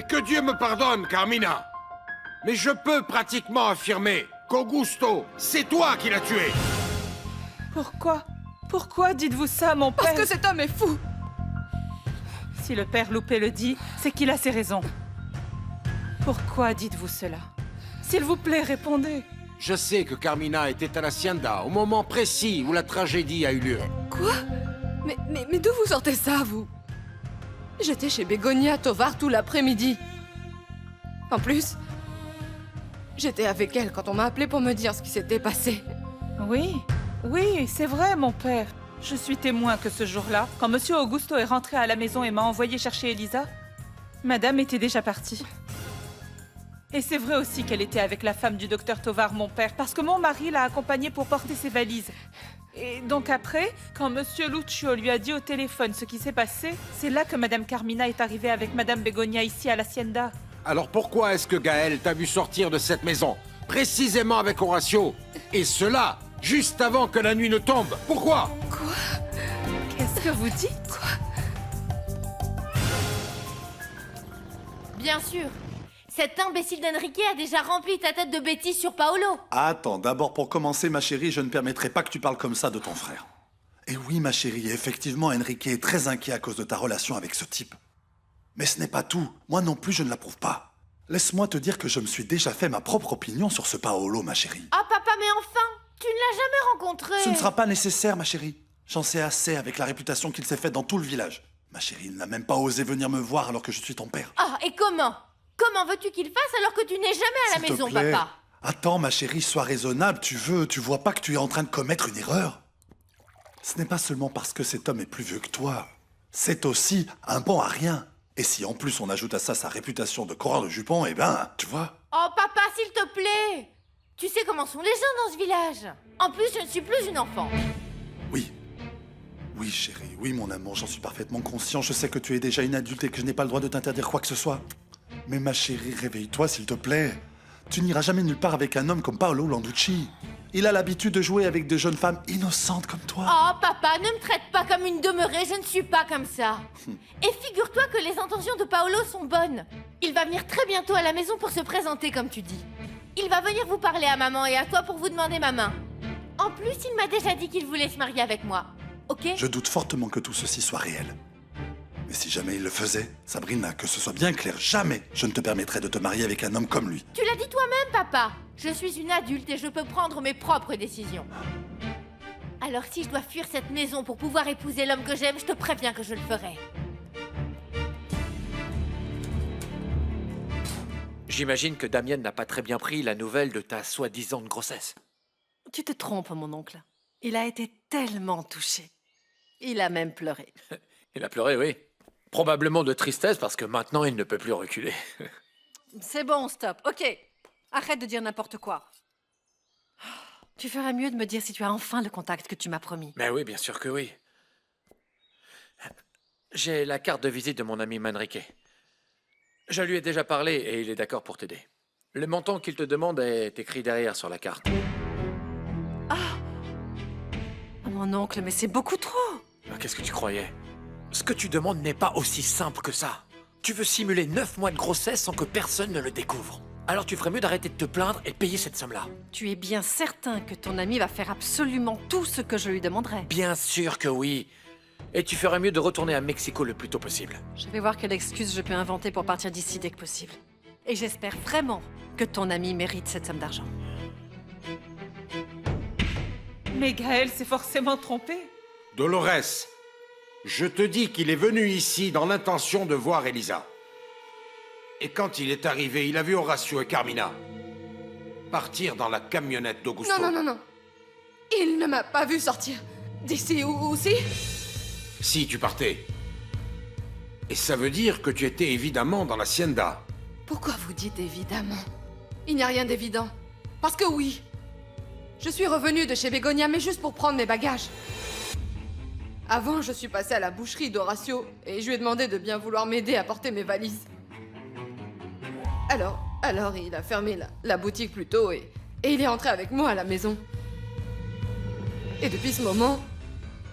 Que Dieu me pardonne, Carmina. Mais je peux pratiquement affirmer qu'Augusto, c'est toi qui l'as tué. Pourquoi? Pourquoi dites-vous ça, mon père? Parce que cet homme est fou. Si le père Loupé le dit, c'est qu'il a ses raisons. Pourquoi dites-vous cela? S'il vous plaît, répondez. Je sais que Carmina était à l'Hacienda au moment précis où la tragédie a eu lieu. Quoi? Mais d'où vous sortez ça, vous? J'étais chez Bégonia Tovar tout l'après-midi. En plus, j'étais avec elle quand on m'a appelé pour me dire ce qui s'était passé. Oui, oui, c'est vrai, mon père. Je suis témoin que ce jour-là, quand Monsieur Augusto est rentré à la maison et m'a envoyé chercher Elisa, Madame était déjà partie. Et c'est vrai aussi qu'elle était avec la femme du docteur Tovar, mon père, parce que mon mari l'a accompagnée pour porter ses valises. Et donc après, quand Monsieur Lucio lui a dit au téléphone ce qui s'est passé, c'est là que Madame Carmina est arrivée avec Madame Bégonia ici à l'Hacienda. Alors pourquoi est-ce que Gaël t'a vu sortir de cette maison, précisément avec Horacio? Et cela, juste avant que la nuit ne tombe. Pourquoi? Qu'est-ce que vous dites? Bien sûr. Cet imbécile d'Enrique a déjà rempli ta tête de bêtises sur Paolo. Attends, d'abord pour commencer, ma chérie, je ne permettrai pas que tu parles comme ça de ton frère. Et oui, ma chérie, effectivement, Enrique est très inquiet à cause de ta relation avec ce type. Mais ce n'est pas tout. Moi non plus, je ne l'approuve pas. Laisse-moi te dire que je me suis déjà fait ma propre opinion sur ce Paolo, ma chérie. Ah papa, mais enfin, tu ne l'as jamais rencontré. Ce ne sera pas nécessaire, ma chérie. J'en sais assez avec la réputation qu'il s'est faite dans tout le village. Ma chérie, il n'a même pas osé venir me voir alors que je suis ton père. Ah, et comment? Comment veux-tu qu'il fasse alors que tu n'es jamais à la S'il te maison, plaît. papa? Attends, ma chérie, sois raisonnable, tu vois pas que tu es en train de commettre une erreur? Ce n'est pas seulement parce que cet homme est plus vieux que toi. C'est aussi un bon à rien. Et si en plus on ajoute à ça sa réputation de coureur de jupons, eh ben, tu vois. Oh papa, s'il te plaît. Tu sais comment sont les gens dans ce village. En plus, je ne suis plus une enfant. Oui. Oui, chérie, oui, mon amour, j'en suis parfaitement conscient. Je sais que tu es déjà une adulte et que je n'ai pas le droit de t'interdire quoi que ce soit. Mais ma chérie, réveille-toi, s'il te plaît. Tu n'iras jamais nulle part avec un homme comme Paolo Landucci. Il a l'habitude de jouer avec de jeunes femmes innocentes comme toi. Oh papa, ne me traite pas comme une demeurée, je ne suis pas comme ça. Et figure-toi que les intentions de Paolo sont bonnes. Il va venir très bientôt à la maison pour se présenter comme tu dis. Il va venir vous parler à maman et à toi pour vous demander ma main. En plus, il m'a déjà dit qu'il voulait se marier avec moi. Ok? Je doute fortement que tout ceci soit réel. Mais si jamais il le faisait, Sabrina, que ce soit bien clair, jamais je ne te permettrai de te marier avec un homme comme lui. Tu l'as dit toi-même, papa. Je suis une adulte et je peux prendre mes propres décisions. Alors si je dois fuir cette maison pour pouvoir épouser l'homme que j'aime, je te préviens que je le ferai. J'imagine que Damien n'a pas très bien pris la nouvelle de ta soi-disant grossesse. Tu te trompes, mon oncle. Il a été tellement touché. Il a même pleuré. Il a pleuré, oui. Probablement de tristesse parce que maintenant il ne peut plus reculer. C'est bon, stop. Ok. Arrête de dire n'importe quoi. Tu ferais mieux de me dire si tu as enfin le contact que tu m'as promis. Mais oui, bien sûr que oui. J'ai la carte de visite de mon ami Manrique. Je lui ai déjà parlé et il est d'accord pour t'aider. Le montant qu'il te demande est écrit derrière sur la carte. Oh, mon oncle, mais c'est beaucoup trop. Qu'est-ce que tu croyais? Ce que tu demandes n'est pas aussi simple que ça. Tu veux simuler 9 mois de grossesse sans que personne ne le découvre. Alors tu ferais mieux d'arrêter de te plaindre et de payer cette somme-là. Tu es bien certain que ton ami va faire absolument tout ce que je lui demanderai. Bien sûr que oui. Et tu ferais mieux de retourner à Mexico le plus tôt possible. Je vais voir quelle excuse je peux inventer pour partir d'ici dès que possible. Et j'espère vraiment que ton ami mérite cette somme d'argent. Mais Gaël s'est forcément trompé. Dolores, je te dis qu'il est venu ici dans l'intention de voir Elisa. Et quand il est arrivé, il a vu Horacio et Carmina partir dans la camionnette d'Augusto. Non. Il ne m'a pas vu sortir d'ici ou si? Si, tu partais. Et ça veut dire que tu étais évidemment dans l'Hacienda. Pourquoi vous dites évidemment? Il n'y a rien d'évident. Parce que oui, je suis revenue de chez Bégonia, mais juste pour prendre mes bagages. Avant, je suis passée à la boucherie d'Horacio et je lui ai demandé de bien vouloir m'aider à porter mes valises. Alors il a fermé la boutique plus tôt et il est entré avec moi à la maison. Et depuis ce moment,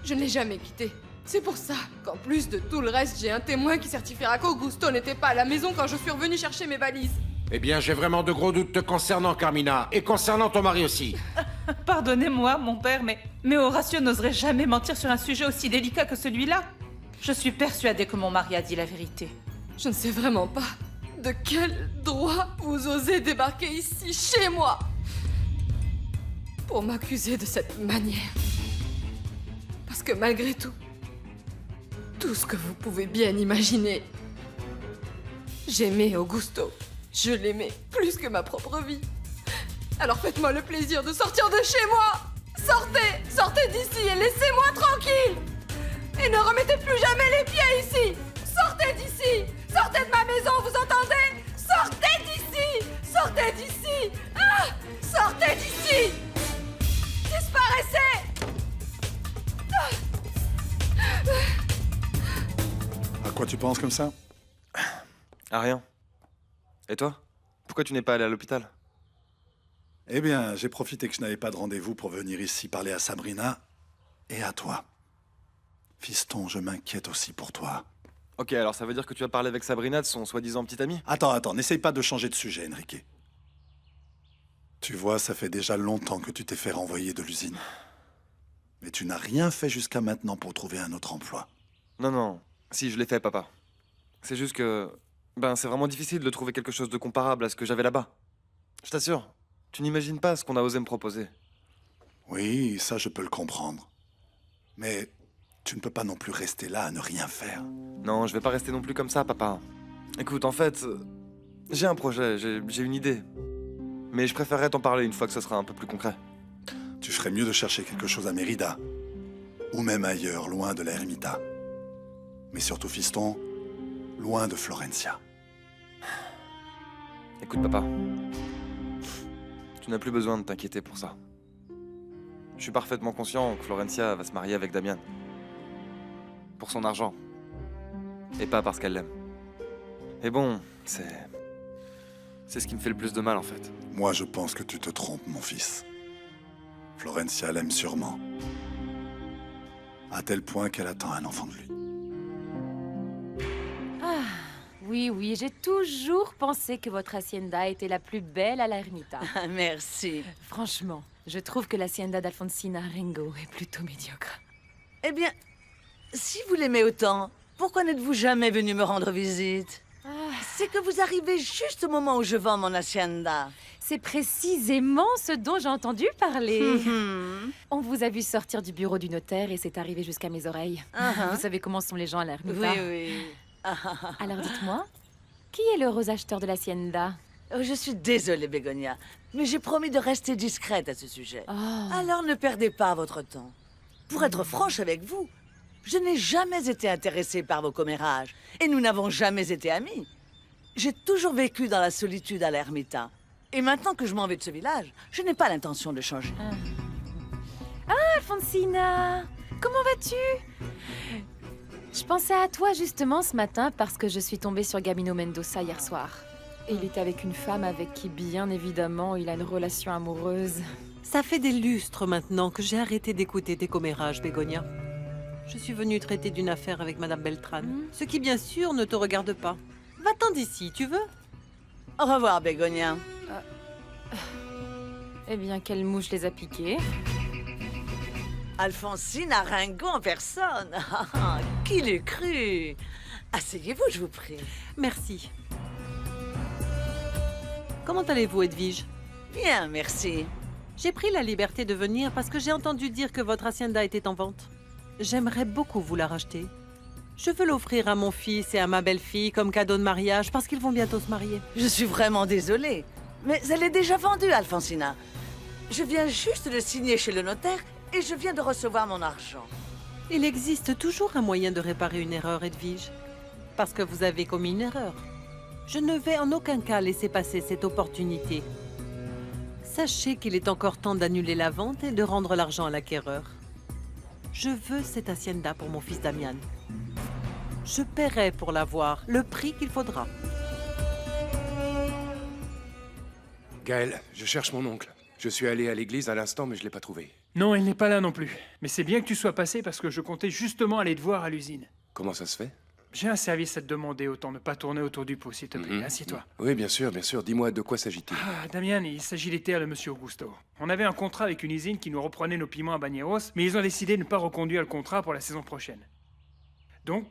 je ne l'ai jamais quitté. C'est pour ça qu'en plus de tout le reste, j'ai un témoin qui certifiera qu'Augusto n'était pas à la maison quand je suis revenue chercher mes valises. Eh bien, j'ai vraiment de gros doutes te concernant, Carmina, et concernant ton mari aussi. Pardonnez-moi, mon père, mais Horatio n'oserait jamais mentir sur un sujet aussi délicat que celui-là. Je suis persuadée que mon mari a dit la vérité. Je ne sais vraiment pas de quel droit vous osez débarquer ici, chez moi, pour m'accuser de cette manière. Parce que malgré tout ce que vous pouvez bien imaginer, j'aimais Augusto. Je l'aimais plus que ma propre vie. Alors faites-moi le plaisir de sortir de chez moi. Sortez d'ici et laissez-moi tranquille. Et ne remettez plus jamais les pieds ici. Sortez d'ici. Sortez de ma maison, vous entendez? Sortez d'ici. Sortez d'ici. Ah! Sortez d'ici. Disparaissez. À quoi tu penses comme ça? Ah, rien. Et toi? Pourquoi tu n'es pas allé à l'hôpital? Eh bien, j'ai profité que je n'avais pas de rendez-vous pour venir ici parler à Sabrina et à toi. Fiston, je m'inquiète aussi pour toi. Ok, alors ça veut dire que tu as parlé avec Sabrina de son soi-disant petit ami? Attends, n'essaye pas de changer de sujet, Enrique. Tu vois, ça fait déjà longtemps que tu t'es fait renvoyer de l'usine. Mais tu n'as rien fait jusqu'à maintenant pour trouver un autre emploi. Non, si, je l'ai fait, papa. C'est juste que... c'est vraiment difficile de trouver quelque chose de comparable à ce que j'avais là-bas. Je t'assure, tu n'imagines pas ce qu'on a osé me proposer. Oui, ça je peux le comprendre. Mais tu ne peux pas non plus rester là à ne rien faire. Non, je vais pas rester non plus comme ça, papa. Écoute, en fait, j'ai un projet, j'ai une idée. Mais je préférerais t'en parler une fois que ce sera un peu plus concret. Tu ferais mieux de chercher quelque chose à Mérida. Ou même ailleurs, loin de la Ermita. Mais surtout, fiston, loin de Florencia. Écoute, papa. Tu n'as plus besoin de t'inquiéter pour ça. Je suis parfaitement conscient que Florencia va se marier avec Damian. Pour son argent. Et pas parce qu'elle l'aime. Et bon, c'est ce qui me fait le plus de mal, en fait. Moi, je pense que tu te trompes, mon fils. Florencia l'aime sûrement. À tel point qu'elle attend un enfant de lui. Oui, j'ai toujours pensé que votre hacienda était la plus belle à la Ermita. Merci. Franchement, je trouve que l'hacienda d'Alfonsina Rengo est plutôt médiocre. Eh bien, si vous l'aimez autant, pourquoi n'êtes-vous jamais venu me rendre visite? C'est que vous arrivez juste au moment où je vends mon hacienda. C'est précisément ce dont j'ai entendu parler. On vous a vu sortir du bureau du notaire et c'est arrivé jusqu'à mes oreilles. Vous savez comment sont les gens à la Ermita. Oui. Alors dites-moi, qui est l'heureux acheteur de l'hacienda? Je suis désolée, Bégonia, mais j'ai promis de rester discrète à ce sujet. Alors ne perdez pas votre temps. Pour être franche avec vous, je n'ai jamais été intéressée par vos commérages et nous n'avons jamais été amis. J'ai toujours vécu dans la solitude à l'Ermita. Et maintenant que je m'en vais de ce village, je n'ai pas l'intention de changer. Alfonsina, comment vas-tu? Je pensais à toi justement ce matin parce que je suis tombée sur Gabino Mendoza hier soir. Et il était avec une femme avec qui, bien évidemment, il a une relation amoureuse. Ça fait des lustres maintenant que j'ai arrêté d'écouter tes commérages, Bégonia. Je suis venue traiter d'une affaire avec Madame Beltran, ce qui bien sûr ne te regarde pas. Va-t'en d'ici, tu veux? Au revoir, Bégonia. Eh bien, quelle mouche les a piqués? Alfonsina Rengo en personne. Qui l'eût cru? Asseyez-vous, je vous prie. Merci. Comment allez-vous, Edwige? Bien, merci. J'ai pris la liberté de venir parce que j'ai entendu dire que votre hacienda était en vente. J'aimerais beaucoup vous la racheter. Je veux l'offrir à mon fils et à ma belle-fille comme cadeau de mariage parce qu'ils vont bientôt se marier. Je suis vraiment désolée, mais elle est déjà vendue, Alfonsina. Je viens juste de signer chez le notaire et je viens de recevoir mon argent. Il existe toujours un moyen de réparer une erreur, Edwige. Parce que vous avez commis une erreur. Je ne vais en aucun cas laisser passer cette opportunité. Sachez qu'il est encore temps d'annuler la vente et de rendre l'argent à l'acquéreur. Je veux cette hacienda pour mon fils Damian. Je paierai pour l'avoir, le prix qu'il faudra. Gaël, je cherche mon oncle. Je suis allé à l'église à l'instant, mais je l'ai pas trouvé. Non, elle n'est pas là non plus. Mais c'est bien que tu sois passé parce que je comptais justement aller te voir à l'usine. Comment ça se fait? J'ai un service à te demander, autant ne pas tourner autour du pot, s'il te plaît. Assieds-toi. Oui, bien sûr, bien sûr. Dis-moi, de quoi s'agit-il? Ah, Damian, il s'agit des terres de Monsieur Augusto. On avait un contrat avec une usine qui nous reprenait nos piments à Bagneros, mais ils ont décidé de ne pas reconduire le contrat pour la saison prochaine. Donc,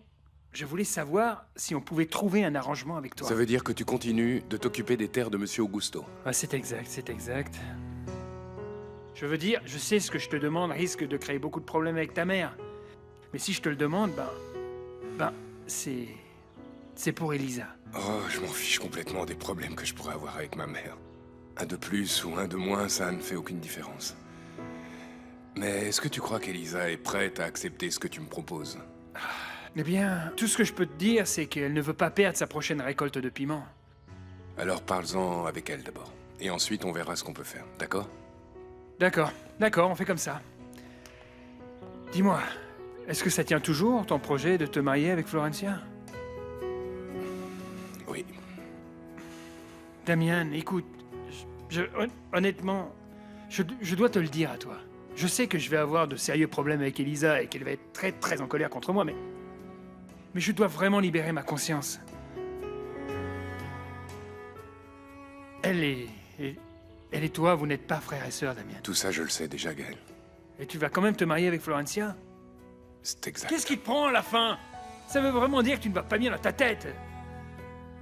je voulais savoir si on pouvait trouver un arrangement avec toi. Ça veut dire que tu continues de t'occuper des terres de Monsieur Augusto. Ah, c'est exact, c'est exact. Je veux dire, je sais ce que je te demande risque de créer beaucoup de problèmes avec ta mère. Mais si je te le demande, c'est pour Elisa. Oh, je m'en fiche complètement des problèmes que je pourrais avoir avec ma mère. Un de plus ou un de moins, ça ne fait aucune différence. Mais est-ce que tu crois qu'Elisa est prête à accepter ce que tu me proposes? Eh bien, tout ce que je peux te dire, c'est qu'elle ne veut pas perdre sa prochaine récolte de piments. Alors parle-en avec elle d'abord. Et ensuite, on verra ce qu'on peut faire, d'accord? D'accord, on fait comme ça. Dis-moi, est-ce que ça tient toujours, ton projet de te marier avec Florencia? Oui. Damian, écoute, honnêtement, je dois te le dire à toi. Je sais que je vais avoir de sérieux problèmes avec Elisa et qu'elle va être très très en colère contre moi, mais je dois vraiment libérer ma conscience. Elle et toi, vous n'êtes pas frères et sœurs, Damian. Tout ça, je le sais déjà, Gaël. Et tu vas quand même te marier avec Florencia? C'est exact. Qu'est-ce qui te prend à la fin? Ça veut vraiment dire que tu ne vas pas bien dans ta tête.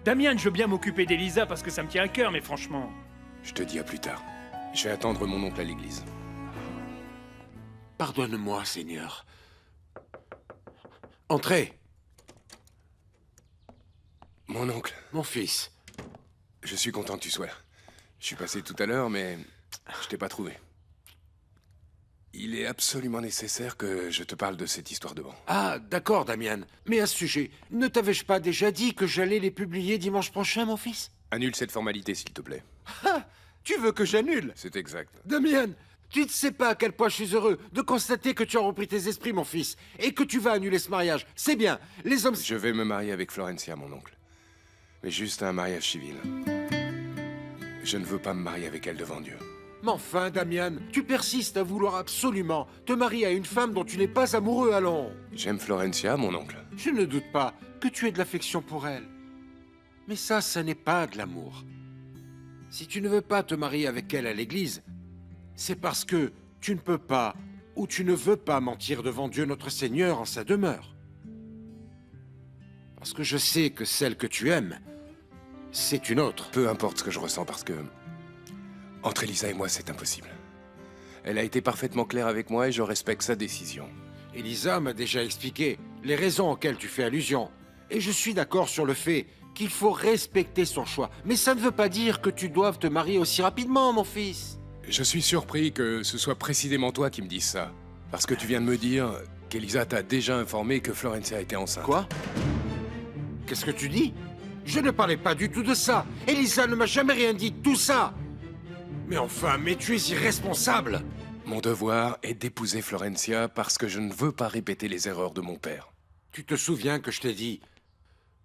Damian, je veux bien m'occuper d'Elisa parce que ça me tient à cœur, mais franchement... Je te dis à plus tard. Je vais attendre mon oncle à l'église. Pardonne-moi, Seigneur. Entrez. Mon oncle. Mon fils. Je suis content que tu sois là. Je suis passé tout à l'heure, mais je t'ai pas trouvé. Il est absolument nécessaire que je te parle de cette histoire de banc. Ah, d'accord, Damian. Mais à ce sujet, ne t'avais-je pas déjà dit que j'allais les publier dimanche prochain, mon fils? Annule cette formalité, s'il te plaît. Ah, tu veux que j'annule? C'est exact. Damian, tu ne sais pas à quel point je suis heureux de constater que tu as repris tes esprits, mon fils, et que tu vas annuler ce mariage. C'est bien, les hommes... Je vais me marier avec Florencia, mon oncle. Mais juste un mariage civil. Je ne veux pas me marier avec elle devant Dieu. Mais enfin, Damian, tu persistes à vouloir absolument te marier à une femme dont tu n'es pas amoureux, allons. J'aime Florencia, mon oncle. Je ne doute pas que tu aies de l'affection pour elle. Mais ça n'est pas de l'amour. Si tu ne veux pas te marier avec elle à l'église, c'est parce que tu ne peux pas ou tu ne veux pas mentir devant Dieu notre Seigneur en sa demeure. Parce que je sais que celle que tu aimes, c'est une autre. Peu importe ce que je ressens parce que... Entre Elisa et moi, c'est impossible. Elle a été parfaitement claire avec moi et je respecte sa décision. Elisa m'a déjà expliqué les raisons auxquelles tu fais allusion. Et je suis d'accord sur le fait qu'il faut respecter son choix. Mais ça ne veut pas dire que tu doives te marier aussi rapidement, mon fils. Je suis surpris que ce soit précisément toi qui me dises ça. Parce que tu viens de me dire qu'Elisa t'a déjà informé que Florencia était enceinte. Quoi? Qu'est-ce que tu dis? Je ne parlais pas du tout de ça. Elisa ne m'a jamais rien dit de tout ça. Mais enfin, mais tu es irresponsable. Mon devoir est d'épouser Florencia parce que je ne veux pas répéter les erreurs de mon père. Tu te souviens que je t'ai dit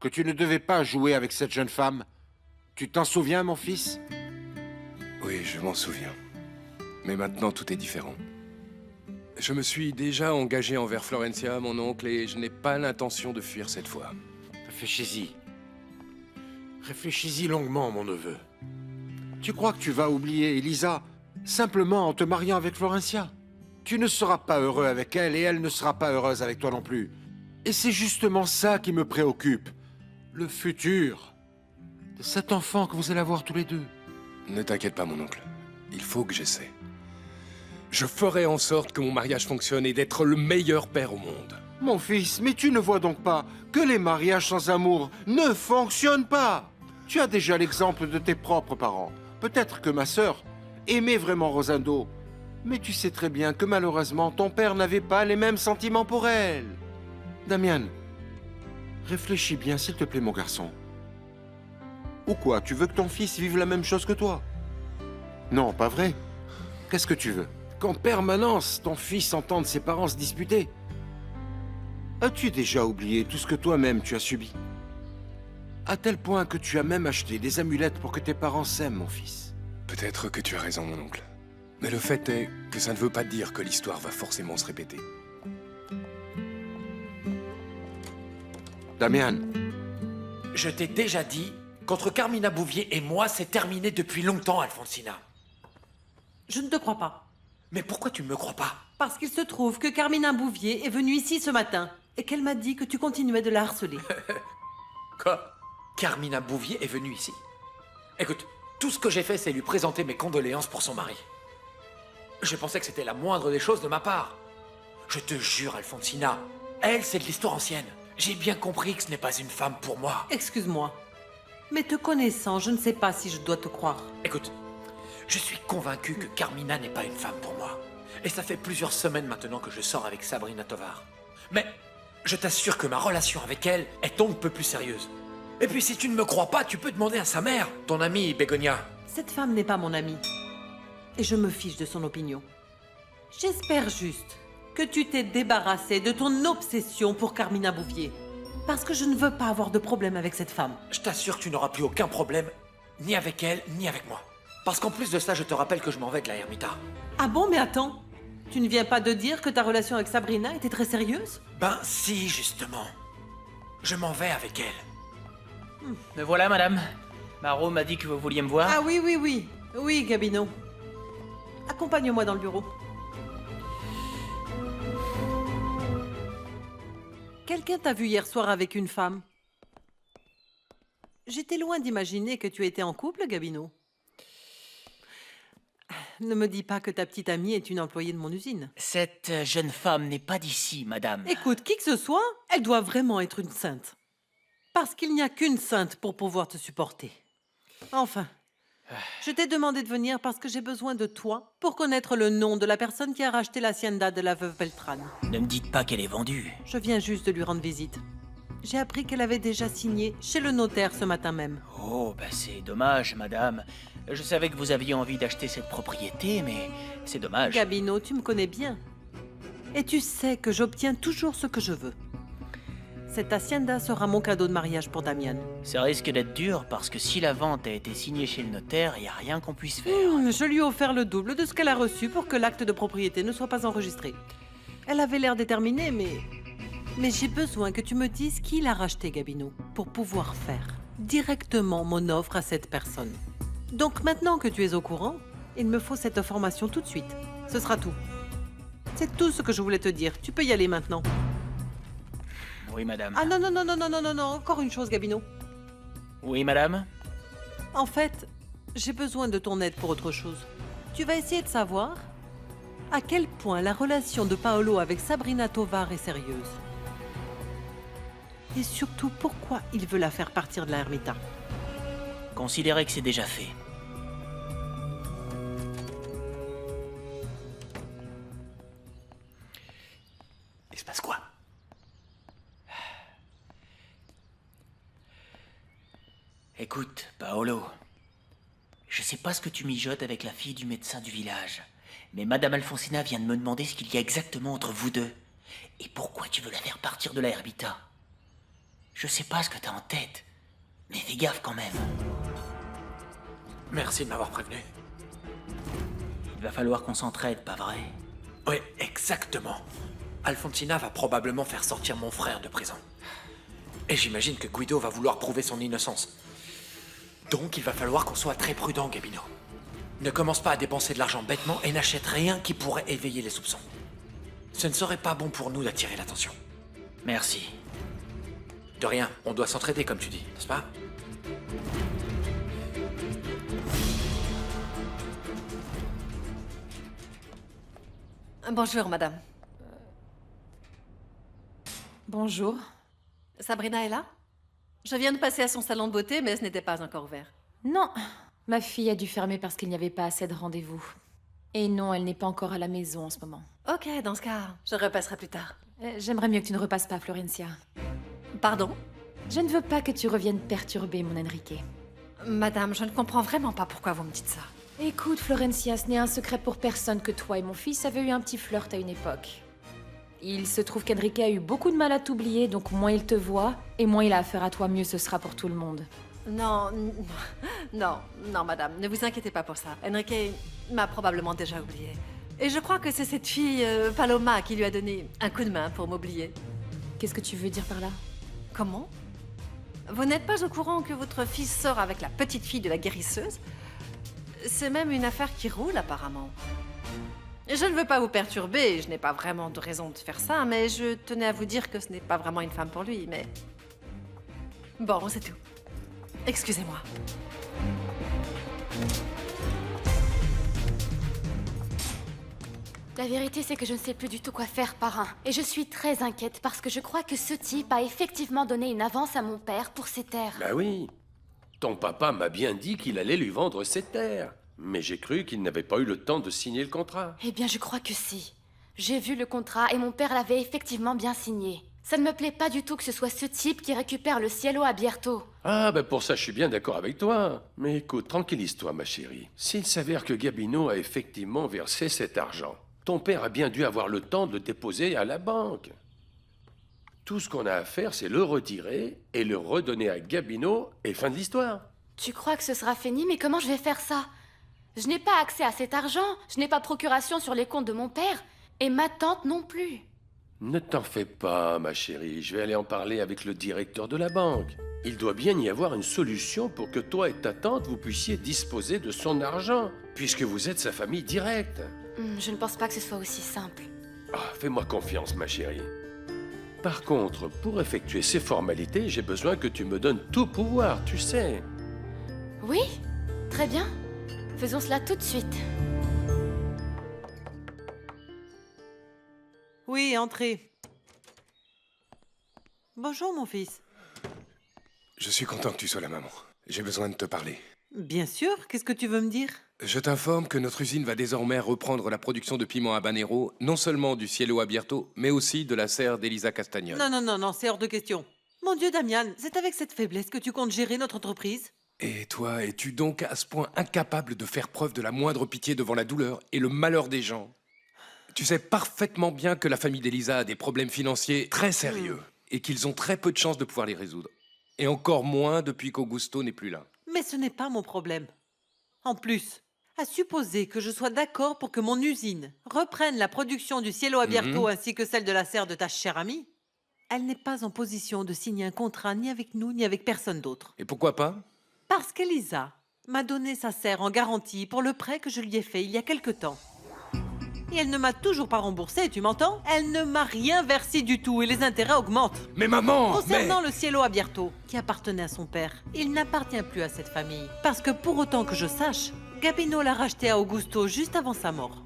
que tu ne devais pas jouer avec cette jeune femme? Tu t'en souviens, mon fils? Oui, je m'en souviens. Mais maintenant, tout est différent. Je me suis déjà engagé envers Florencia, mon oncle, et je n'ai pas l'intention de fuir cette fois. Réfléchis-y. Réfléchis-y longuement, mon neveu. Tu crois que tu vas oublier Elisa simplement en te mariant avec Florencia? Tu ne seras pas heureux avec elle et elle ne sera pas heureuse avec toi non plus. Et c'est justement ça qui me préoccupe. Le futur de cet enfant que vous allez avoir tous les deux. Ne t'inquiète pas, mon oncle. Il faut que j'essaie. Je ferai en sorte que mon mariage fonctionne et d'être le meilleur père au monde. Mon fils, mais tu ne vois donc pas que les mariages sans amour ne fonctionnent pas? Tu as déjà l'exemple de tes propres parents. Peut-être que ma sœur aimait vraiment Rosando, mais tu sais très bien que malheureusement ton père n'avait pas les mêmes sentiments pour elle. Damian, réfléchis bien s'il te plaît, mon garçon. Ou quoi, tu veux que ton fils vive la même chose que toi? Non, pas vrai. Qu'est-ce que tu veux? Qu'en permanence ton fils entende ses parents se disputer? As-tu déjà oublié tout ce que toi-même tu as subi? À tel point que tu as même acheté des amulettes pour que tes parents s'aiment, mon fils. Peut-être que tu as raison, mon oncle. Mais le fait est que ça ne veut pas dire que l'histoire va forcément se répéter. Damian, Je t'ai déjà dit qu'entre Carmina Bouvier et moi, c'est terminé depuis longtemps, Alfonsina. Je ne te crois pas. Mais pourquoi tu ne me crois pas? Parce qu'il se trouve que Carmina Bouvier est venue ici ce matin et qu'elle m'a dit que tu continuais de la harceler. Quoi? Carmina Bouvier est venue ici? Écoute, tout ce que j'ai fait, c'est lui présenter mes condoléances pour son mari. Je pensais que c'était la moindre des choses de ma part. Je te jure, Alfonsina, elle, c'est de l'histoire ancienne. J'ai bien compris que ce n'est pas une femme pour moi. Excuse-moi, mais te connaissant, je ne sais pas si je dois te croire. Écoute, je suis convaincu que Carmina n'est pas une femme pour moi. Et ça fait plusieurs semaines maintenant que je sors avec Sabrina Tovar. Mais je t'assure que ma relation avec elle est on ne peut plus sérieuse. Et puis si tu ne me crois pas, tu peux demander à sa mère, ton amie Bégonia. Cette femme n'est pas mon amie. Et je me fiche de son opinion. J'espère juste que tu t'es débarrassé de ton obsession pour Carmina Bouvier. Parce que je ne veux pas avoir de problème avec cette femme. Je t'assure que tu n'auras plus aucun problème, ni avec elle, ni avec moi. Parce qu'en plus de ça, je te rappelle que je m'en vais de la Ermita. Ah bon, mais attends. Tu ne viens pas de dire que ta relation avec Sabrina était très sérieuse? Ben si, justement. Je m'en vais avec elle. Me voilà, madame. Marot m'a dit que vous vouliez me voir. Ah oui, oui, oui. Oui, Gabino. Accompagne-moi dans le bureau. Quelqu'un t'a vu hier soir avec une femme? J'étais loin d'imaginer que tu étais en couple, Gabino. Ne me dis pas que ta petite amie est une employée de mon usine. Cette jeune femme n'est pas d'ici, madame. Écoute, qui que ce soit, elle doit vraiment être une sainte. Parce qu'il n'y a qu'une sainte pour pouvoir te supporter. Enfin, je t'ai demandé de venir parce que j'ai besoin de toi pour connaître le nom de la personne qui a racheté l'hacienda de la veuve Beltrán. Ne me dites pas qu'elle est vendue. Je viens juste de lui rendre visite. J'ai appris qu'elle avait déjà signé chez le notaire ce matin même. Oh, bah c'est dommage, madame. Je savais que vous aviez envie d'acheter cette propriété, mais c'est dommage. Gabino, tu me connais bien. Et tu sais que j'obtiens toujours ce que je veux. Cette hacienda sera mon cadeau de mariage pour Damian. Ça risque d'être dur, parce que si la vente a été signée chez le notaire, il n'y a rien qu'on puisse faire. Je lui ai offert le double de ce qu'elle a reçu pour que l'acte de propriété ne soit pas enregistré. Elle avait l'air déterminée, mais j'ai besoin que tu me dises qui l'a racheté, Gabino, pour pouvoir faire directement mon offre à cette personne. Donc maintenant que tu es au courant, il me faut cette information tout de suite. Ce sera tout. C'est tout ce que je voulais te dire. Tu peux y aller maintenant. Oui, madame. Ah non, non, non, non, non, non, non, non, encore une chose, Gabino. Oui, madame. En fait, j'ai besoin de ton aide pour autre chose. Tu vas essayer de savoir à quel point la relation de Paolo avec Sabrina Tovar est sérieuse. Et surtout, pourquoi il veut la faire partir de la Ermita. Considérez que c'est déjà fait. Il se passe quoi? Écoute, Paolo, je sais pas ce que tu mijotes avec la fille du médecin du village, mais Madame Alfonsina vient de me demander ce qu'il y a exactement entre vous deux. Et pourquoi tu veux la faire partir de la Ermita? Je sais pas ce que t'as en tête, mais fais gaffe quand même. Merci de m'avoir prévenu. Il va falloir qu'on s'entraide, pas vrai? Oui, exactement. Alfonsina va probablement faire sortir mon frère de prison. Et j'imagine que Guido va vouloir prouver son innocence. Donc il va falloir qu'on soit très prudent, Gabino. Ne commence pas à dépenser de l'argent bêtement et n'achète rien qui pourrait éveiller les soupçons. Ce ne serait pas bon pour nous d'attirer l'attention. Merci. De rien, on doit s'entraider comme tu dis, n'est-ce pas? Bonjour, madame. Bonjour. Sabrina est là? Je viens de passer à son salon de beauté, mais ce n'était pas encore ouvert. Non, ma fille a dû fermer parce qu'il n'y avait pas assez de rendez-vous. Et non, elle n'est pas encore à la maison en ce moment. Ok, dans ce cas, je repasserai plus tard. J'aimerais mieux que tu ne repasses pas, Florencia. Pardon? Je ne veux pas que tu reviennes perturber mon Enrique. Madame, je ne comprends vraiment pas pourquoi vous me dites ça. Écoute, Florencia, ce n'est un secret pour personne que toi et mon fils avaient eu un petit flirt à une époque. Il se trouve qu'Enrique a eu beaucoup de mal à t'oublier, donc moins il te voit, et moins il a affaire à toi, mieux ce sera pour tout le monde. Non, non, non, madame, ne vous inquiétez pas pour ça. Enrique, m'a probablement déjà oublié. Et je crois que c'est cette fille, Paloma, qui lui a donné un coup de main pour m'oublier. Qu'est-ce que tu veux dire par là? Comment? Vous n'êtes pas au courant que votre fils sort avec la petite fille de la guérisseuse? C'est même une affaire qui roule, apparemment. Je ne veux pas vous perturber, je n'ai pas vraiment de raison de faire ça, mais je tenais à vous dire que ce n'est pas vraiment une femme pour lui, mais... Bon, c'est tout. Excusez-moi. La vérité, c'est que je ne sais plus du tout quoi faire, parrain. Et je suis très inquiète parce que je crois que ce type a effectivement donné une avance à mon père pour ses terres. Bah oui. Ton papa m'a bien dit qu'il allait lui vendre ses terres. Mais j'ai cru qu'il n'avait pas eu le temps de signer le contrat. Eh bien, je crois que si. J'ai vu le contrat et mon père l'avait effectivement bien signé. Ça ne me plaît pas du tout que ce soit ce type qui récupère le cielo à Bierto. Ah, ben pour ça, je suis bien d'accord avec toi. Mais écoute, tranquillise-toi, ma chérie. S'il s'avère que Gabino a effectivement versé cet argent, ton père a bien dû avoir le temps de le déposer à la banque. Tout ce qu'on a à faire, c'est le retirer et le redonner à Gabino et fin de l'histoire. Tu crois que ce sera fini, mais comment je vais faire ça? Je n'ai pas accès à cet argent, je n'ai pas procuration sur les comptes de mon père, et ma tante non plus. Ne t'en fais pas, ma chérie. Je vais aller en parler avec le directeur de la banque. Il doit bien y avoir une solution pour que toi et ta tante, vous puissiez disposer de son argent, puisque vous êtes sa famille directe. Je ne pense pas que ce soit aussi simple. Ah, fais-moi confiance, ma chérie. Par contre, pour effectuer ces formalités, j'ai besoin que tu me donnes tout pouvoir, tu sais. Oui, très bien. Faisons cela tout de suite. Oui, entrez. Bonjour, mon fils. Je suis content que tu sois là, maman. J'ai besoin de te parler. Bien sûr, qu'est-ce que tu veux me dire? Je t'informe que notre usine va désormais reprendre la production de piment habanero, non seulement du cielo Abierto, mais aussi de la serre d'Elisa Castagnol. Non, c'est hors de question. Mon Dieu, Damian, c'est avec cette faiblesse que tu comptes gérer notre entreprise? Et toi, es-tu donc à ce point incapable de faire preuve de la moindre pitié devant la douleur et le malheur des gens? Tu sais parfaitement bien que la famille d'Elisa a des problèmes financiers très sérieux et qu'ils ont très peu de chances de pouvoir les résoudre. Et encore moins depuis qu'Augusto n'est plus là. Mais ce n'est pas mon problème. En plus, à supposer que je sois d'accord pour que mon usine reprenne la production du cielo Abierto ainsi que celle de la serre de ta chère amie, elle n'est pas en position de signer un contrat ni avec nous ni avec personne d'autre. Et pourquoi pas? Parce qu'Elisa m'a donné sa serre en garantie pour le prêt que je lui ai fait il y a quelque temps. Et elle ne m'a toujours pas remboursé, tu m'entends? Elle ne m'a rien versé du tout et les intérêts augmentent. Mais maman! Concernant le cielo Abierto, qui appartenait à son père, il n'appartient plus à cette famille. Parce que pour autant que je sache, Gabino l'a racheté à Augusto juste avant sa mort.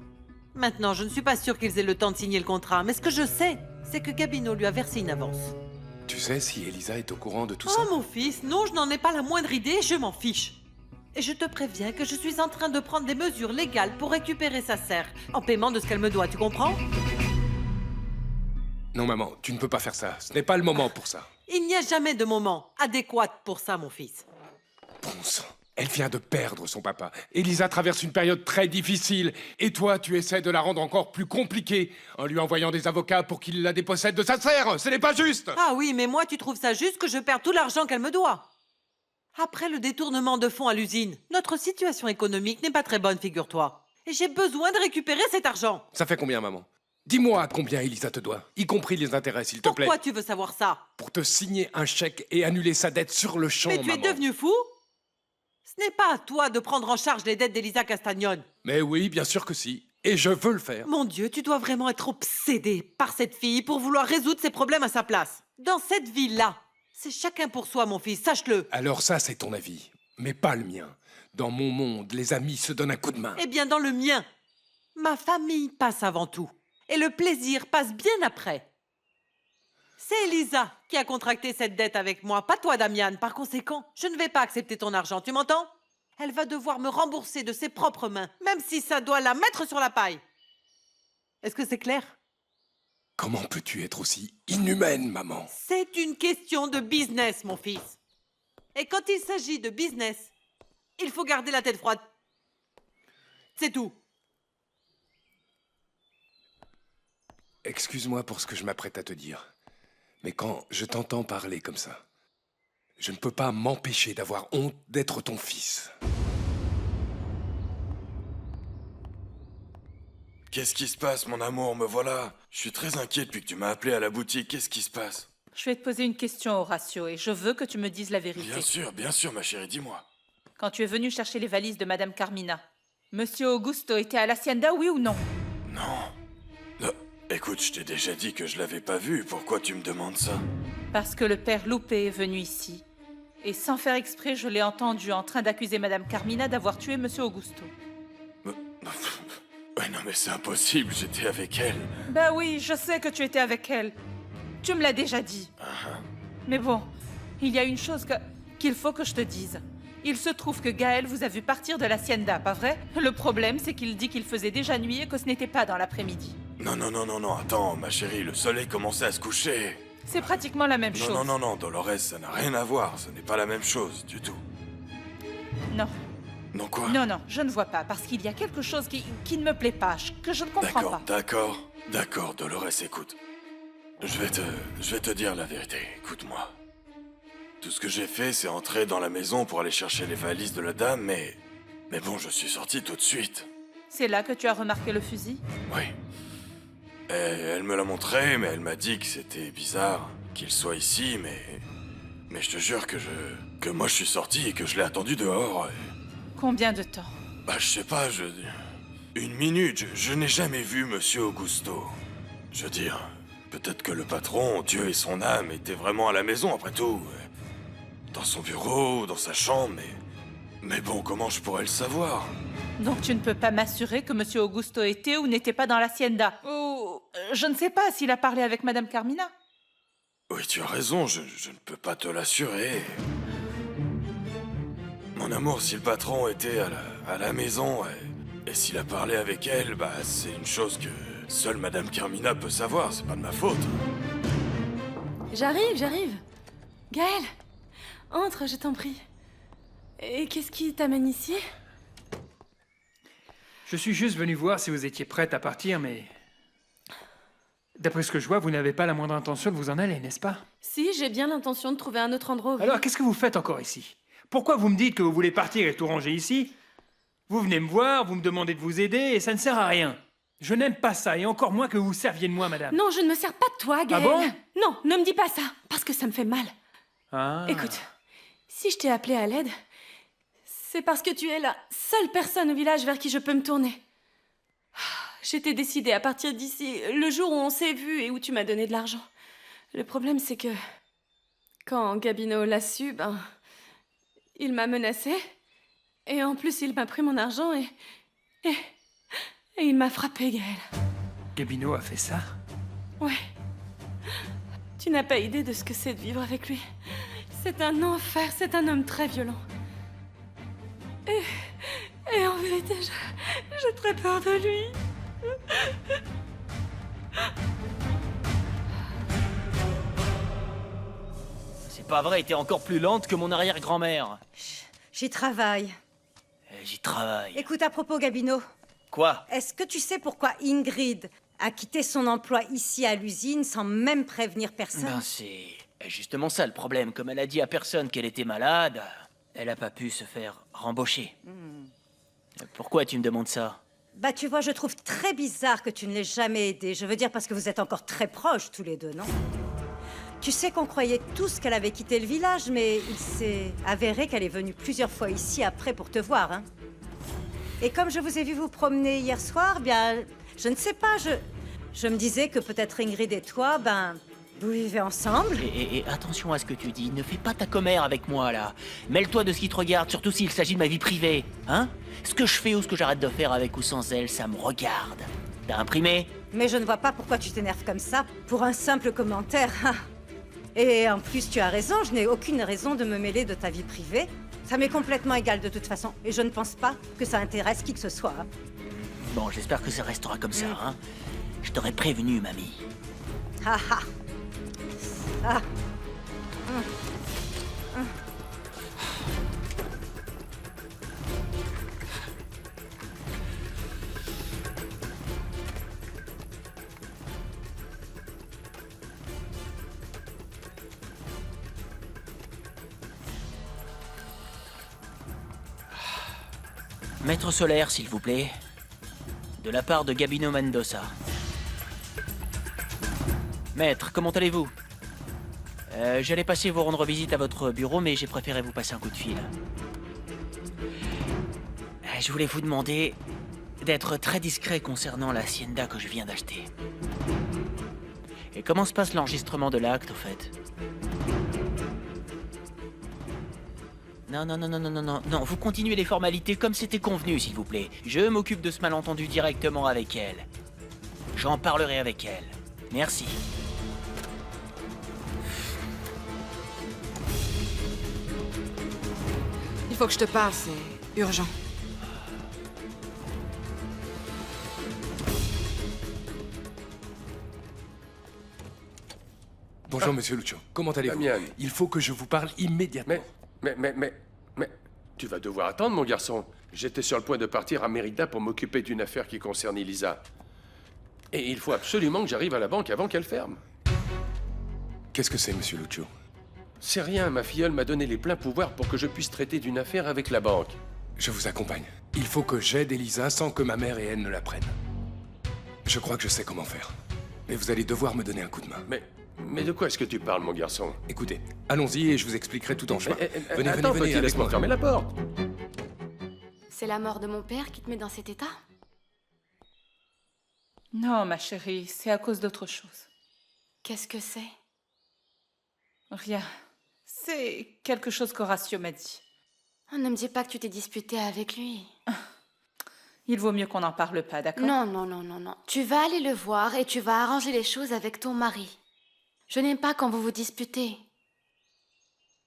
Maintenant, je ne suis pas sûre qu'ils aient le temps de signer le contrat, mais ce que je sais, c'est que Gabino lui a versé une avance. Tu sais si Elisa est au courant de tout ça? Oh mon fils, non, je n'en ai pas la moindre idée, je m'en fiche. Et je te préviens que je suis en train de prendre des mesures légales pour récupérer sa serre, en paiement de ce qu'elle me doit, tu comprends? Non maman, tu ne peux pas faire ça. Ce n'est pas le moment pour ça. Il n'y a jamais de moment adéquat pour ça, mon fils. Bon sang. Elle vient de perdre son papa. Elisa traverse une période très difficile. Et toi, tu essaies de la rendre encore plus compliquée en lui envoyant des avocats pour qu'il la dépossède de sa serre. Ce n'est pas juste. Ah oui, mais moi, tu trouves ça juste que je perds tout l'argent qu'elle me doit? Après le détournement de fonds à l'usine, notre situation économique n'est pas très bonne, figure-toi. Et j'ai besoin de récupérer cet argent. Ça fait combien, maman? Dis-moi combien Elisa te doit, y compris les intérêts, s'il te plaît. Pourquoi tu veux savoir ça? Pour te signer un chèque et annuler sa dette sur le champ, Mais tu es devenu fou? Ce n'est pas à toi de prendre en charge les dettes d'Elisa Castagnol. Mais oui, bien sûr que si. Et je veux le faire. Mon Dieu, tu dois vraiment être obsédé par cette fille pour vouloir résoudre ses problèmes à sa place. Dans cette vie-là, c'est chacun pour soi, mon fils, sache-le. Alors ça, c'est ton avis, mais pas le mien. Dans mon monde, les amis se donnent un coup de main. Eh bien, dans le mien, ma famille passe avant tout. Et le plaisir passe bien après. C'est Elisa qui a contracté cette dette avec moi, pas toi, Damian. Par conséquent, je ne vais pas accepter ton argent, tu m'entends? Elle va devoir me rembourser de ses propres mains, même si ça doit la mettre sur la paille. Est-ce que c'est clair? Comment peux-tu être aussi inhumaine, maman? C'est une question de business, mon fils. Et quand il s'agit de business, il faut garder la tête froide. C'est tout. Excuse-moi pour ce que je m'apprête à te dire, mais quand je t'entends parler comme ça, je ne peux pas m'empêcher d'avoir honte d'être ton fils. Qu'est-ce qui se passe, mon amour? Me voilà. Je suis très inquiet depuis que tu m'as appelé à la boutique. Qu'est-ce qui se passe? Je vais te poser une question, Horatio, et je veux que tu me dises la vérité. Bien sûr, ma chérie, dis-moi. Quand tu es venu chercher les valises de Madame Carmina, Monsieur Augusto était à l'hacienda, oui ou non? Non. Écoute, je t'ai déjà dit que je l'avais pas vu. Pourquoi tu me demandes ça? Parce que le père Loupé est venu ici. Et sans faire exprès, je l'ai entendu en train d'accuser Madame Carmina d'avoir tué Monsieur Augusto. Ouais, non, mais c'est impossible, j'étais avec elle. Bah oui, je sais que tu étais avec elle. Tu me l'as déjà dit. Mais bon, il y a une chose qu'il faut que je te dise. Il se trouve que Gaël vous a vu partir de l'hacienda, pas vrai? Le problème, c'est qu'il dit qu'il faisait déjà nuit et que ce n'était pas dans l'après-midi. Non, attends, ma chérie, le soleil commençait à se coucher. C'est pratiquement la même chose. Non, Dolores, ça n'a rien à voir, ce n'est pas la même chose, du tout. Non. Non quoi? Non, je ne vois pas, parce qu'il y a quelque chose qui ne me plaît pas, que je ne comprends pas. D'accord, Dolores, écoute. Je vais te dire la vérité, écoute-moi. Tout ce que j'ai fait, c'est entrer dans la maison pour aller chercher les valises de la dame, mais bon, je suis sorti tout de suite. C'est là que tu as remarqué le fusil? Oui. Et elle me l'a montré, mais elle m'a dit que c'était bizarre qu'il soit ici, mais je te jure que moi je suis sorti et que je l'ai attendu dehors. Combien de temps? Bah, je sais pas, une minute, je n'ai jamais vu Monsieur Augusto. Je veux dire, peut-être que le patron, Dieu et son âme, étaient vraiment à la maison après tout. Dans son bureau, dans sa chambre, mais bon, comment je pourrais le savoir? Donc tu ne peux pas m'assurer que Monsieur Augusto était ou n'était pas dans l'hacienda? Ou je ne sais pas s'il a parlé avec Madame Carmina? Oui, tu as raison, je ne peux pas te l'assurer. Mon amour, si le patron était à la maison et s'il a parlé avec elle, bah c'est une chose que seule Madame Carmina peut savoir, c'est pas de ma faute. J'arrive. Gaël, entre, je t'en prie. Et qu'est-ce qui t'amène ici? Je suis juste venu voir si vous étiez prête à partir, mais... D'après ce que je vois, vous n'avez pas la moindre intention de vous en aller, n'est-ce pas? Si, j'ai bien l'intention de trouver un autre endroit où vivre. Alors, qu'est-ce que vous faites encore ici? Pourquoi vous me dites que vous voulez partir et tout ranger ici? Vous venez me voir, vous me demandez de vous aider, et ça ne sert à rien. Je n'aime pas ça, et encore moins que vous vous serviez de moi, madame. Non, je ne me sers pas de toi, Gaël. Ah bon? Non, ne me dis pas ça, parce que ça me fait mal. Ah. Écoute, si je t'ai appelé à l'aide, c'est parce que tu es la seule personne au village vers qui je peux me tourner. J'étais décidée à partir d'ici le jour où on s'est vu et où tu m'as donné de l'argent. Le problème, c'est que quand Gabino l'a su, il m'a menacée. Et en plus, il m'a pris mon argent et il m'a frappé, Gaël. Gabino a fait ça? Ouais. Tu n'as pas idée de ce que c'est de vivre avec lui. C'est un enfer, c'est un homme très violent. Et en vérité, j'ai très peur de lui. C'est pas vrai, t'es encore plus lente que mon arrière-grand-mère. J'y travaille. J'y travaille. Écoute, à propos, Gabino. Quoi? Est-ce que tu sais pourquoi Ingrid a quitté son emploi ici à l'usine sans même prévenir personne? C'est justement ça le problème. Comme elle a dit à personne qu'elle était malade, elle a pas pu se faire rembaucher. Pourquoi tu me demandes ça? Bah, tu vois, je trouve très bizarre que tu ne l'aies jamais aidée. Je veux dire parce que vous êtes encore très proches tous les deux, non? Tu sais qu'on croyait tous qu'elle avait quitté le village, mais il s'est avéré qu'elle est venue plusieurs fois ici après pour te voir, hein. Et comme je vous ai vu vous promener hier soir, bien, je ne sais pas, je me disais que peut-être Ingrid et toi, vous vivez ensemble. Et attention à ce que tu dis, ne fais pas ta commère avec moi, là. Mêle-toi de ce qui te regarde, surtout s'il s'agit de ma vie privée, hein? Ce que je fais ou ce que j'arrête de faire avec ou sans elle, ça me regarde. T'as imprimé? Mais je ne vois pas pourquoi tu t'énerves comme ça pour un simple commentaire. Et en plus, tu as raison, je n'ai aucune raison de me mêler de ta vie privée. Ça m'est complètement égal de toute façon, et je ne pense pas que ça intéresse qui que ce soit. Bon, j'espère que ça restera comme ça, hein. Je t'aurais prévenu, mamie. Ah ah. Ah. Maître Solaire, s'il vous plaît. De la part de Gabino Mendoza. Maître, comment allez-vous? J'allais passer vous rendre visite à votre bureau, mais j'ai préféré vous passer un coup de fil. Je voulais vous demander d'être très discret concernant la hacienda que je viens d'acheter. Et comment se passe l'enregistrement de l'acte, au fait? Non, vous continuez les formalités comme c'était convenu, s'il vous plaît. Je m'occupe de ce malentendu directement avec elle. J'en parlerai avec elle. Merci. Il faut que je te parle, c'est urgent. Bonjour, monsieur Lucio. Comment allez-vous? Damian. Il faut que je vous parle immédiatement. Mais, tu vas devoir attendre, mon garçon. J'étais sur le point de partir à Mérida pour m'occuper d'une affaire qui concerne Elisa. Et il faut absolument que j'arrive à la banque avant qu'elle ferme. Qu'est-ce que c'est, monsieur Lucio? C'est rien, ma filleule m'a donné les pleins pouvoirs pour que je puisse traiter d'une affaire avec la banque. Je vous accompagne. Il faut que j'aide Elisa sans que ma mère et elle ne la prennent. Je crois que je sais comment faire. Mais vous allez devoir me donner un coup de main. Mais de quoi est-ce que tu parles, mon garçon? Écoutez, allons-y et je vous expliquerai tout en chemin. Venez, attends, venez, petit, avec laisse-moi moi. fermer la porte. C'est la mort de mon père qui te met dans cet état? Non, ma chérie, c'est à cause d'autre chose. Qu'est-ce que c'est? Rien. C'est quelque chose qu'Horacio m'a dit. Oh, ne me dis pas que tu t'es disputé avec lui. Il vaut mieux qu'on n'en parle pas, d'accord? Non. Tu vas aller le voir et tu vas arranger les choses avec ton mari. Je n'aime pas quand vous vous disputez.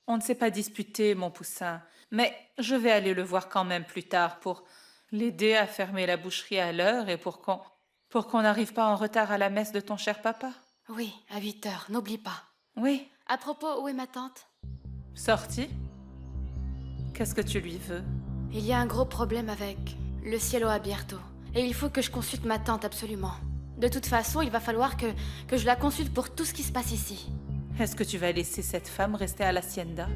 On ne s'est pas disputé, mon poussin. Mais je vais aller le voir quand même plus tard pour l'aider à fermer la boucherie à l'heure et pour qu'on n'arrive pas en retard à la messe de ton cher papa. Oui, à 8 heures, n'oublie pas. Oui. À propos, où est ma tante? Sortie? Qu'est-ce que tu lui veux? Il y a un gros problème avec le cielo abierto. Et il faut que je consulte ma tante absolument. De toute façon, il va falloir que je la consulte pour tout ce qui se passe ici. Est-ce que tu vas laisser cette femme rester à l'hacienda?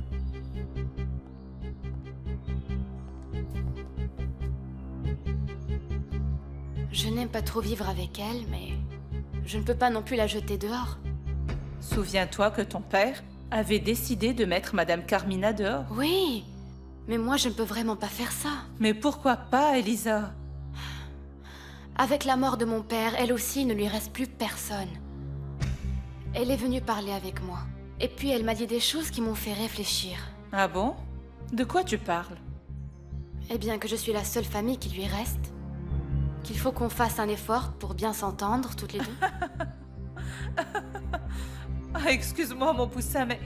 Je n'aime pas trop vivre avec elle, mais je ne peux pas non plus la jeter dehors. Souviens-toi que ton père avait décidé de mettre Madame Carmina dehors. Oui, mais moi je ne peux vraiment pas faire ça. Mais pourquoi pas, Elisa? Avec la mort de mon père, elle aussi, il ne lui reste plus personne. Elle est venue parler avec moi. Et puis elle m'a dit des choses qui m'ont fait réfléchir. Ah bon? De quoi tu parles? Eh bien que je suis la seule famille qui lui reste. Qu'il faut qu'on fasse un effort pour bien s'entendre, toutes les deux. Ah, excuse-moi, mon poussin, mais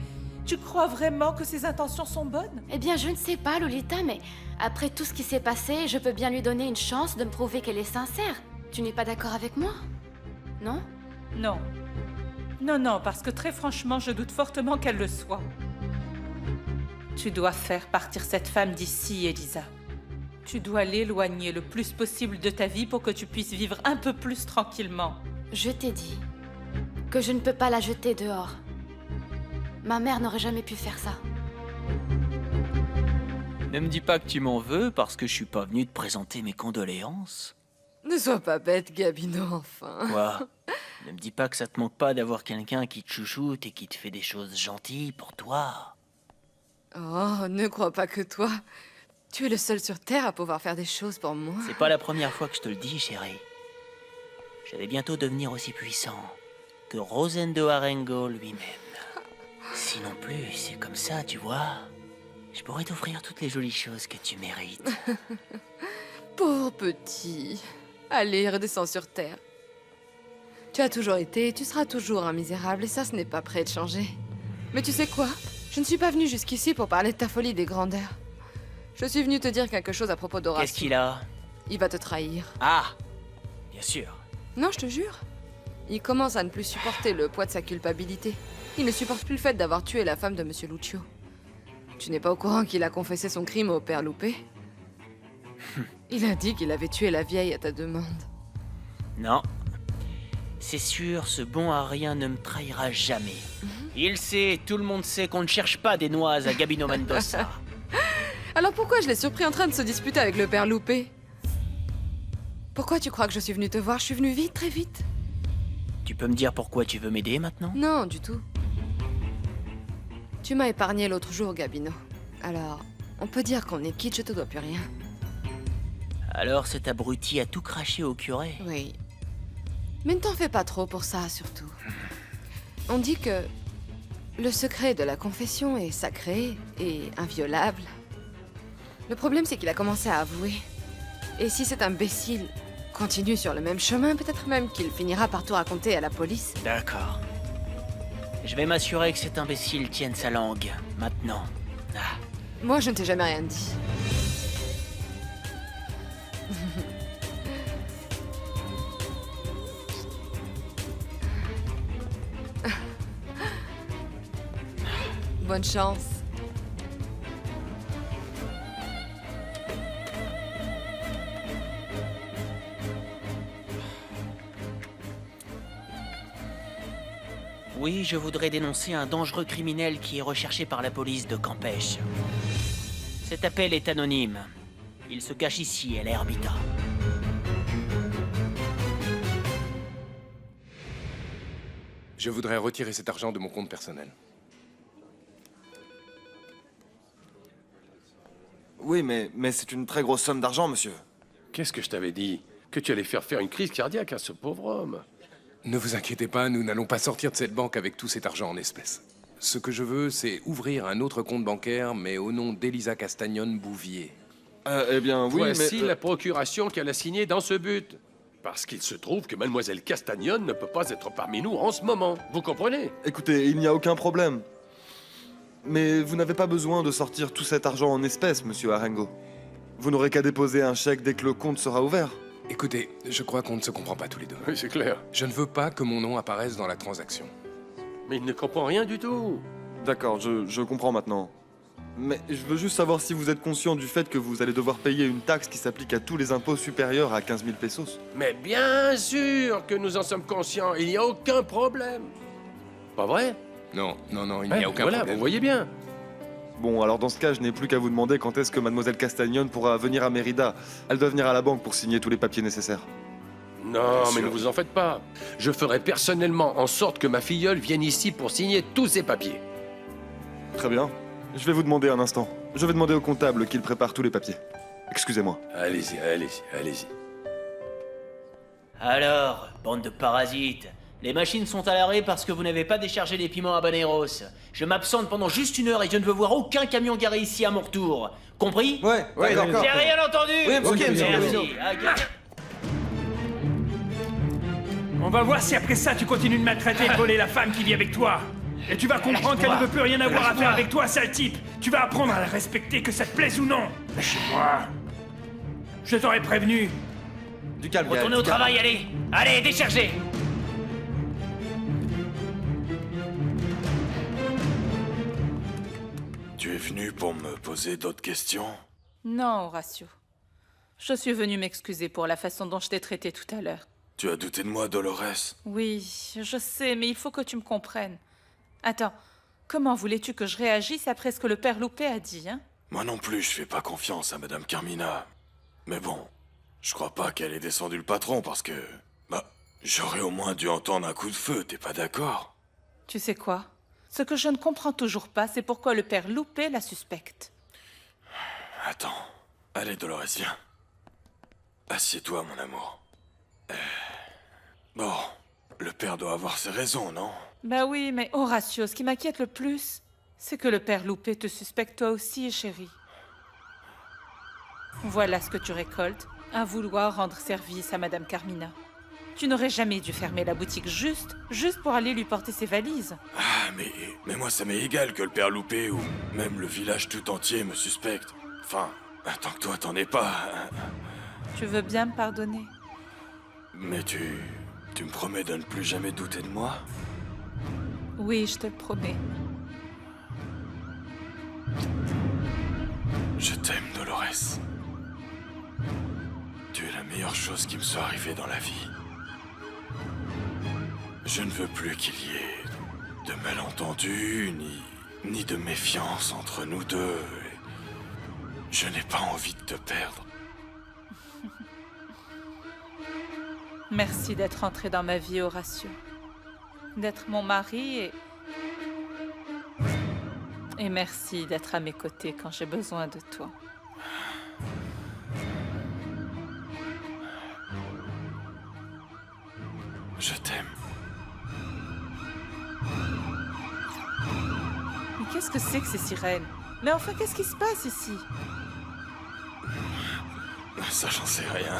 tu crois vraiment que ses intentions sont bonnes? Eh bien, je ne sais pas, Lolita, mais après tout ce qui s'est passé, je peux bien lui donner une chance de me prouver qu'elle est sincère. Tu n'es pas d'accord avec moi? Non? Non. Non, parce que très franchement, je doute fortement qu'elle le soit. Tu dois faire partir cette femme d'ici, Elisa. Tu dois l'éloigner le plus possible de ta vie pour que tu puisses vivre un peu plus tranquillement. Je t'ai dit que je ne peux pas la jeter dehors. Ma mère n'aurait jamais pu faire ça. Ne me dis pas que tu m'en veux parce que je suis pas venu te présenter mes condoléances. Ne sois pas bête, Gabino, enfin. Quoi? Ne me dis pas que ça te manque pas d'avoir quelqu'un qui te chouchoute et qui te fait des choses gentilles pour toi. Oh, ne crois pas que toi. Tu es le seul sur Terre à pouvoir faire des choses pour moi. C'est pas la première fois que je te le dis, chérie. Je vais bientôt devenir aussi puissant que Rosendo Arengo lui-même. Sinon plus, c'est comme ça, tu vois. Je pourrais t'offrir toutes les jolies choses que tu mérites. Pauvre petit. Allez, redescends sur Terre. Tu as toujours été et tu seras toujours un misérable et ça, ce n'est pas prêt de changer. Mais tu sais quoi? Je ne suis pas venue jusqu'ici pour parler de ta folie des grandeurs. Je suis venue te dire quelque chose à propos d'Horacio. Qu'est-ce qu'il a? Il va te trahir. Ah! Bien sûr. Non, je te jure. Il commence à ne plus supporter le poids de sa culpabilité. Il ne supporte plus le fait d'avoir tué la femme de Monsieur Lucio. Tu n'es pas au courant qu'il a confessé son crime au père Loupé? Il a dit qu'il avait tué la vieille à ta demande. Non. C'est sûr, ce bon à rien ne me trahira jamais. Il sait, tout le monde sait qu'on ne cherche pas des noises à Gabino Mendoza. Alors pourquoi je l'ai surpris en train de se disputer avec le père Loupé? Pourquoi tu crois que je suis venue te voir? Je suis venue vite, très vite. Tu peux me dire pourquoi tu veux m'aider maintenant? Non, du tout. Tu m'as épargné l'autre jour, Gabino. Alors, on peut dire qu'on est quitte, je te dois plus rien. Alors cet abruti a tout craché au curé? Oui. Mais ne t'en fais pas trop pour ça, surtout. On dit que le secret de la confession est sacré et inviolable. Le problème, c'est qu'il a commencé à avouer. Et si cet imbécile continue sur le même chemin, peut-être même qu'il finira par tout raconter à la police. D'accord. Je vais m'assurer que cet imbécile tienne sa langue, maintenant. Ah. Moi, je ne t'ai jamais rien dit. Bonne chance. Oui, je voudrais dénoncer un dangereux criminel qui est recherché par la police de Campèche. Cet appel est anonyme. Il se cache ici, à l'Herbita. Je voudrais retirer cet argent de mon compte personnel. Oui, mais c'est une très grosse somme d'argent, monsieur. Qu'est-ce que je t'avais dit? Que tu allais faire une crise cardiaque à ce pauvre homme. Ne vous inquiétez pas, nous n'allons pas sortir de cette banque avec tout cet argent en espèces. Ce que je veux, c'est ouvrir un autre compte bancaire, mais au nom d'Elisa Castagnone Bouvier. Eh bien, oui, Voici mais... la procuration qu'elle a signée dans ce but. Parce qu'il se trouve que Mademoiselle Castagnone ne peut pas être parmi nous en ce moment. Vous comprenez? Écoutez, il n'y a aucun problème. Mais vous n'avez pas besoin de sortir tout cet argent en espèces, monsieur Arengo. Vous n'aurez qu'à déposer un chèque dès que le compte sera ouvert. Écoutez, je crois qu'on ne se comprend pas tous les deux. Oui, c'est clair. Je ne veux pas que mon nom apparaisse dans la transaction. Mais il ne comprend rien du tout. D'accord, je comprends maintenant. Mais je veux juste savoir si vous êtes conscient du fait que vous allez devoir payer une taxe qui s'applique à tous les impôts supérieurs à 15 000 pesos. Mais bien sûr que nous en sommes conscients. Il n'y a aucun problème. Pas vrai? Non, il n'y a aucun voilà, problème. Vous voyez bien. Bon, alors dans ce cas, je n'ai plus qu'à vous demander quand est-ce que Mademoiselle Castagnone pourra venir à Mérida. Elle doit venir à la banque pour signer tous les papiers nécessaires. Non, Bien mais sûr. ne vous en faites pas. Je ferai personnellement en sorte que ma filleule vienne ici pour signer tous ses papiers. Très bien. Je vais vous demander un instant. Je vais demander au comptable qu'il prépare tous les papiers. Excusez-moi. Allez-y, allez-y, allez-y. Alors, bande de parasites, les machines sont à l'arrêt parce que vous n'avez pas déchargé les piments habaneros. Je m'absente pendant juste 1 heure et je ne veux voir aucun camion garé ici à mon retour. Compris? Ouais, d'accord. J'ai rien entendu. Oui, ok, monsieur Merci. Bruno. On va voir si après ça tu continues de maltraiter et de voler la femme qui vit avec toi. Et tu vas comprendre qu'elle ne veut plus rien avoir à faire avec toi, sale type. Tu vas apprendre à la respecter, que ça te plaise ou non. Lâchez-moi. Je t'aurais prévenu. Du calme, Retournez au travail, allez. Allez, déchargez. Tu es venu pour me poser d'autres questions? Non, Horacio. Je suis venue m'excuser pour la façon dont je t'ai traité tout à l'heure. Tu as douté de moi, Dolores? Oui, je sais, mais il faut que tu me comprennes. Attends, comment voulais-tu que je réagisse après ce que le père Loupé a dit, hein? Moi non plus, je fais pas confiance à Madame Carmina. Mais bon, je crois pas qu'elle ait descendu le patron parce que... Bah, j'aurais au moins dû entendre un coup de feu, t'es pas d'accord? Tu sais quoi? Ce que je ne comprends toujours pas, c'est pourquoi le père Loupé la suspecte. Attends. Allez, Dolores, viens. Assieds-toi, mon amour. Bon, le père doit avoir ses raisons, non? Bah oui, mais Horacio, ce qui m'inquiète le plus, c'est que le père Loupé te suspecte toi aussi, chérie. Voilà ce que tu récoltes, à vouloir rendre service à Madame Carmina. Tu n'aurais jamais dû fermer la boutique juste pour aller lui porter ses valises. Ah, mais moi, ça m'est égal que le père Loupé ou même le village tout entier me suspecte. Enfin, tant que toi, t'en es pas. Tu veux bien me pardonner? Mais tu me promets de ne plus jamais douter de moi? Oui, je te le promets. Je t'aime, Dolores. Tu es la meilleure chose qui me soit arrivée dans la vie. Je ne veux plus qu'il y ait de malentendus, ni de méfiance entre nous deux. Je n'ai pas envie de te perdre. Merci d'être entré dans ma vie, Horacio. D'être mon mari et merci d'être à mes côtés quand j'ai besoin de toi. Je t'aime. Mais qu'est-ce que c'est que ces sirènes? Mais enfin, qu'est-ce qui se passe ici? Ça, j'en sais rien.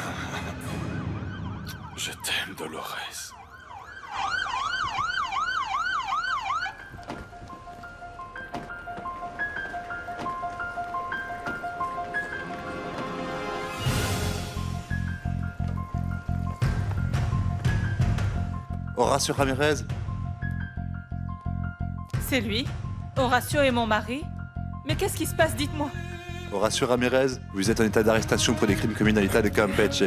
Je t'aime, Dolores. Horacio Ramirez, C'est lui? Horacio est mon mari? Mais qu'est-ce qui se passe? Dites-moi. Horacio Ramirez, vous êtes en état d'arrestation pour des crimes commis dans l'état de Campeche.